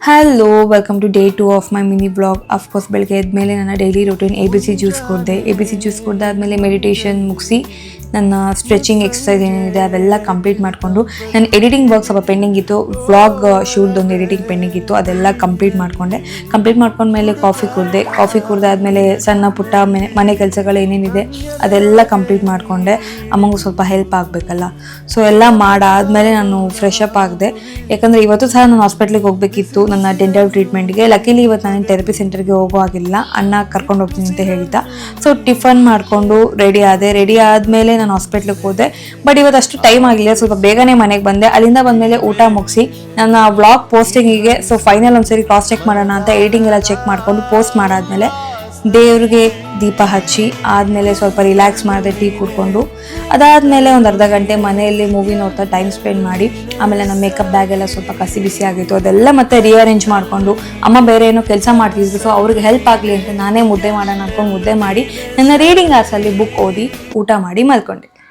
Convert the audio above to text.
Hello, welcome to day 2 of my mini blog. Of course ಬೆಳಗ್ಗೆ ಎದ್ಮೇಲೆ ನನ್ನ ಡೈಲಿ ರೂಟೀನ್ ABC ಜ್ಯೂಸ್ ಕುಡಿದೆ. ABC juice ಕುಡ್ದಾದ್ಮೇಲೆ ಮೆಡಿಟೇಷನ್ ಮುಗಿಸಿ ನನ್ನ ಸ್ಟ್ರೆಚಿಂಗ್ ಎಕ್ಸಸೈಸ್ ಏನೇನಿದೆ ಅವೆಲ್ಲ ಕಂಪ್ಲೀಟ್ ಮಾಡಿಕೊಂಡು ನನ್ನ ಎಡಿಟಿಂಗ್ ವರ್ಕ್ ಸ್ವಲ್ಪ ಪೆಂಡಿಂಗ್ ಇತ್ತು. ವ್ಲಾಗ್ ಶೂಟ್ದೊಂದು ಎಡಿಟಿಂಗ್ ಪೆಂಡಿಂಗ್ ಇತ್ತು, ಅದೆಲ್ಲ ಕಂಪ್ಲೀಟ್ ಮಾಡ್ಕೊಂಡ್ಮೇಲೆ ಕಾಫಿ ಕುಡ್ದಾದ್ಮೇಲೆ ಸಣ್ಣ ಪುಟ್ಟ ಮನೆ ಕೆಲಸಗಳು ಏನೇನಿದೆ ಅದೆಲ್ಲ ಕಂಪ್ಲೀಟ್ ಮಾಡಿಕೊಂಡೆ. ಅಮ್ಮಂಗೂ ಸ್ವಲ್ಪ ಹೆಲ್ಪ್ ಆಗಬೇಕಲ್ಲ, ಸೊ ಎಲ್ಲ ಮಾಡಾದ್ಮೇಲೆ ನಾನು ಫ್ರೆಶ್ ಅಪ್ ಆಗಿದೆ. ಯಾಕಂದರೆ ಇವತ್ತು ಸಹ ನಾನು ಹಾಸ್ಪಿಟ್ಲಿಗೆ ಹೋಗಬೇಕಿತ್ತು ನನ್ನ ಡೆಂಟಲ್ ಟ್ರೀಟ್ಮೆಂಟ್ಗೆ. ಲಕಿಲಿ ಇವತ್ತು ನಾನು ಥೆರಪಿ ಸೆಂಟರ್ಗೆ ಹೋಗೋ ಆಗಿಲ್ಲ, ಅಣ್ಣ ಕರ್ಕೊಂಡು ಹೋಗ್ತೀನಿ ಅಂತ ಹೇಳಿದ್ದ. ಸೊ ಟಿಫನ್ ಮಾಡಿಕೊಂಡು ರೆಡಿ ಆದಮೇಲೆ ನಾನು ಹಾಸ್ಪಿಟ್ಲಿಗೆ ಹೋದೆ. ಬಟ್ ಇವತ್ತು ಅಷ್ಟು ಟೈಮ್ ಆಗಿಲ್ಲ, ಸ್ವಲ್ಪ ಬೇಗನೆ ಮನೆಗೆ ಬಂದೆ. ಅಲ್ಲಿಂದ ಬಂದಮೇಲೆ ಊಟ ಮುಗಿಸಿ ನನ್ನ ವ್ಲಾಗ್ ಪೋಸ್ಟಿಂಗಿಗೆ ಫೈನಲ್ ಒಂದ್ಸರಿ ಕ್ರಾಸ್ ಚೆಕ್ ಮಾಡೋಣ ಅಂತ ಎಡಿಟಿಂಗ್ ಎಲ್ಲ ಚೆಕ್ ಮಾಡಿಕೊಂಡು ಪೋಸ್ಟ್ ಮಾಡಾದ್ಮೇಲೆ ದೇವ್ರಿಗೆ ದೀಪ ಹಚ್ಚಿ ಆದಮೇಲೆ ಸ್ವಲ್ಪ ರಿಲ್ಯಾಕ್ಸ್ ಮಾಡಿದೆ, ಟೀ ಕುಡ್ಕೊಂಡು. ಅದಾದಮೇಲೆ ಒಂದು ಅರ್ಧ ಗಂಟೆ ಮನೆಯಲ್ಲಿ ಮೂವಿ ನೋಡ್ತಾ ಟೈಮ್ ಸ್ಪೆಂಡ್ ಮಾಡಿ ಆಮೇಲೆ ನಮ್ಮ ಮೇಕಪ್ ಬ್ಯಾಗ್ ಎಲ್ಲ ಸ್ವಲ್ಪ ಬಿಸಿ ಆಗಿತ್ತು, ಅದೆಲ್ಲ ಮತ್ತೆ ರಿಅರೇಂಜ್ ಮಾಡಿಕೊಂಡು ಅಮ್ಮ ಬೇರೆ ಏನೋ ಕೆಲಸ ಮಾಡ್ತಿದ್ರು, ಸೊ ಅವ್ರಿಗೆ ಹೆಲ್ಪ್ ಆಗಲಿ ಅಂತ ನಾನೇ ಮುದ್ದೆ ಮಾಡೋಣ ಅಂದ್ಕೊಂಡು ಮುದ್ದೆ ಮಾಡಿ ನನ್ನ ರೀಡಿಂಗ್ ಅವರ್ಸಲ್ಲಿ ಬುಕ್ ಓದಿ ಊಟ ಮಾಡಿ ಮಲ್ಕೊಂಡೆ.